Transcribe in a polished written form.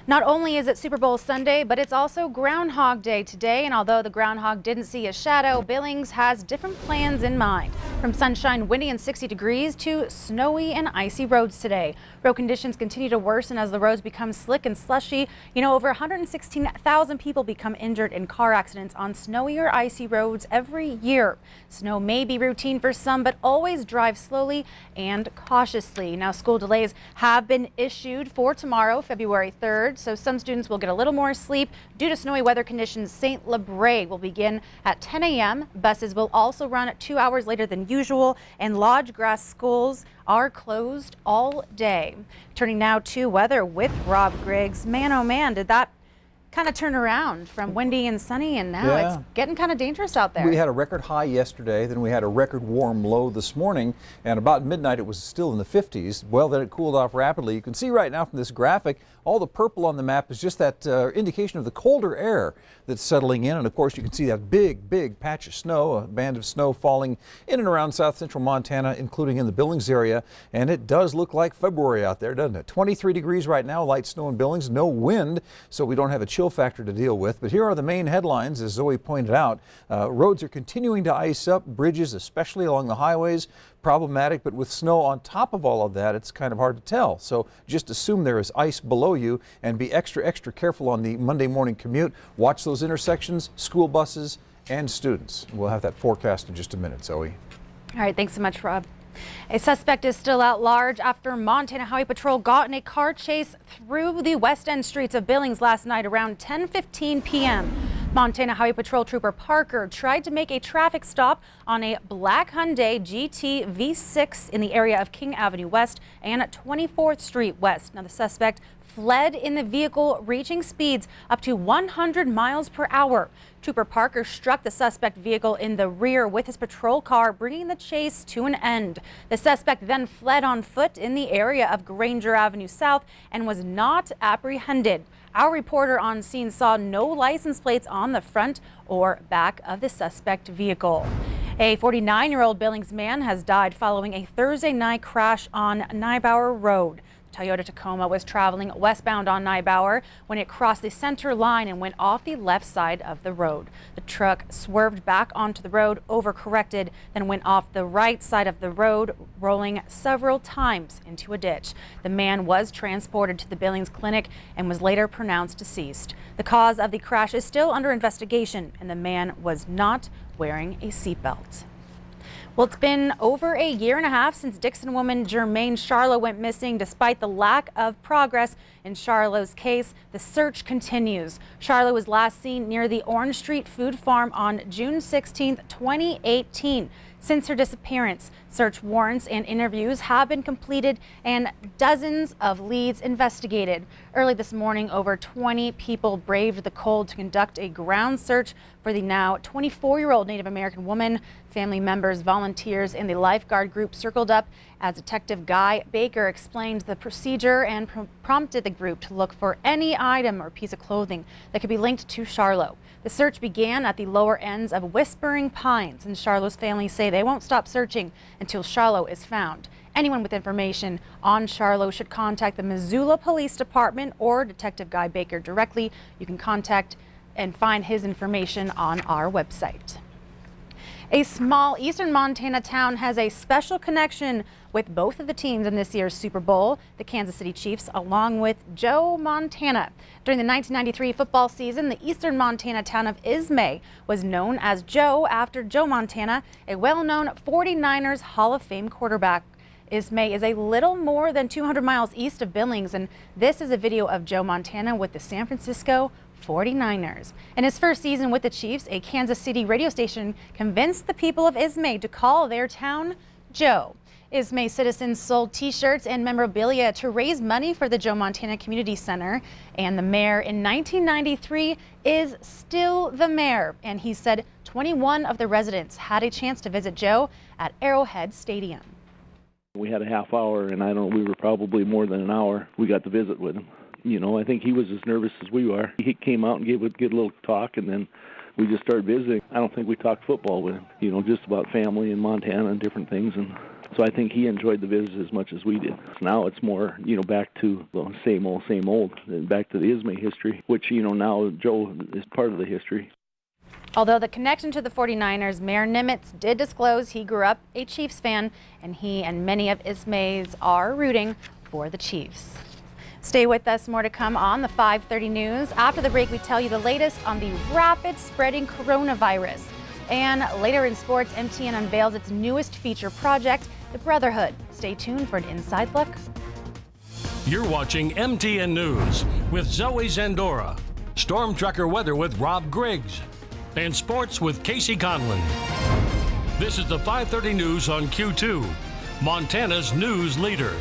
Not only is it Super Bowl Sunday, but it's also Groundhog Day today. And although the groundhog didn't see a shadow, Billings has different plans in mind. From sunshine, windy and 60 degrees to snowy and icy roads today. Road conditions continue to worsen as the roads become slick and slushy. You know, over 116,000 people become injured in car accidents on snowy or icy roads every year. Snow may be routine for some, but always drive slowly and cautiously. Now, school delays have been issued for tomorrow, February 3rd. So some students will get a little more sleep due to snowy weather conditions. St. Labray will begin at 10 a.m. Buses will also run 2 hours later than usual, and Lodge Grass schools are closed all day. Turning now to weather with Rob Griggs. Man, oh man, did that kind of turn around from windy and sunny, and now it's getting kind of dangerous out there. We had a record high yesterday, then we had a record warm low this morning, and about midnight it was still in the 50s. Well, then it cooled off rapidly. You can see right now from this graphic, all the purple on the map is just that indication of the colder air that's settling in, and of course you can see that big patch of snow, a band of snow falling in and around south central Montana, including in the Billings area, and it does look like February out there, doesn't it? 23 degrees right now, light snow in Billings, no wind, so we don't have a chill factor to deal with. But here are the main headlines. As Zoe pointed out, roads are continuing to ice up, bridges, especially along the highways, problematic, but with snow on top of all of that, it's kind of hard to tell. So just assume there is ice below you and be extra careful on the Monday morning commute. Watch those intersections, school buses and students. We'll have that forecast in just a minute, Zoe. All right, thanks so much, Rob. A suspect is still at large after Montana Highway Patrol got in a car chase through the West End streets of Billings last night around 10:15 p.m. Montana Highway Patrol Trooper Parker tried to make a traffic stop on a black Hyundai GT V6 in the area of King Avenue West and 24th Street West. Now, the suspect fled in the vehicle, reaching speeds up to 100 miles per hour. Trooper Parker struck the suspect vehicle in the rear with his patrol car, bringing the chase to an end. The suspect then fled on foot in the area of Granger Avenue South and was not apprehended. Our reporter on scene saw no license plates on the front or back of the suspect vehicle. A 49-year-old Billings man has died following a Thursday night crash on Neubauer Road. Toyota Tacoma was traveling westbound on Neubauer when it crossed the center line and went off the left side of the road. The truck swerved back onto the road, overcorrected, then went off the right side of the road, rolling several times into a ditch. The man was transported to the Billings Clinic and was later pronounced deceased. The cause of the crash is still under investigation, and the man was not wearing a seatbelt. Well, it's been over a year and a half since Dixon woman Jermaine Sharla went missing. Despite the lack of progress in Sharla's case, the search continues. Sharla was last seen near the Orange Street Food Farm on June 16, 2018. Since her disappearance, search warrants and interviews have been completed and dozens of leads investigated. Early this morning, over 20 people braved the cold to conduct a ground search for the now 24-year-old Native American woman. Family members, volunteers, and the lifeguard group circled up as Detective Guy Baker explained the procedure and prompted the group to look for any item or piece of clothing that could be linked to Sharla. The search began at the lower ends of Whispering Pines, and Sharla's family say they won't stop searching until Sharla is found. Anyone with information on Sharla should contact the Missoula Police Department or Detective Guy Baker directly. You can contact and find his information on our website. A small eastern Montana town has a special connection with both of the teams in this year's Super Bowl, the Kansas City Chiefs, along with Joe Montana. During the 1993 football season, the eastern Montana town of Ismay was known as Joe after Joe Montana, a well-known 49ers Hall of Fame quarterback. Ismay is a little more than 200 miles east of Billings, and this is a video of Joe Montana with the San Francisco 49ers. In his first season with the Chiefs, a Kansas City radio station convinced the people of Ismay to call their town Joe. Ismay citizens sold t-shirts and memorabilia to raise money for the Joe Montana Community Center, and the mayor in 1993 is still the mayor, and he said 21 of the residents had a chance to visit Joe at Arrowhead Stadium. We had a half hour, and we were probably more than an hour. We got to visit with him. You know, I think he was as nervous as we were. He came out and gave a good little talk, and then we just started visiting. I don't think we talked football with him, just about family in Montana and different things. And so I think he enjoyed the visit as much as we did. Now it's more, back to the same old, and back to the Ismay history, which, now Joe is part of the history. Although the connection to the 49ers, Mayor Nimitz did disclose he grew up a Chiefs fan, and he and many of Ismays are rooting for the Chiefs. Stay with us, more to come on the 5:30 news. After the break, we tell you the latest on the rapid spreading coronavirus. And later in sports, MTN unveils its newest feature project, the Brotherhood. Stay tuned for an inside look. You're watching MTN News with Zoe Zandora, Storm Tracker weather with Rob Griggs, and sports with Casey Conlon. This is the 5:30 news on Q2, Montana's news leader.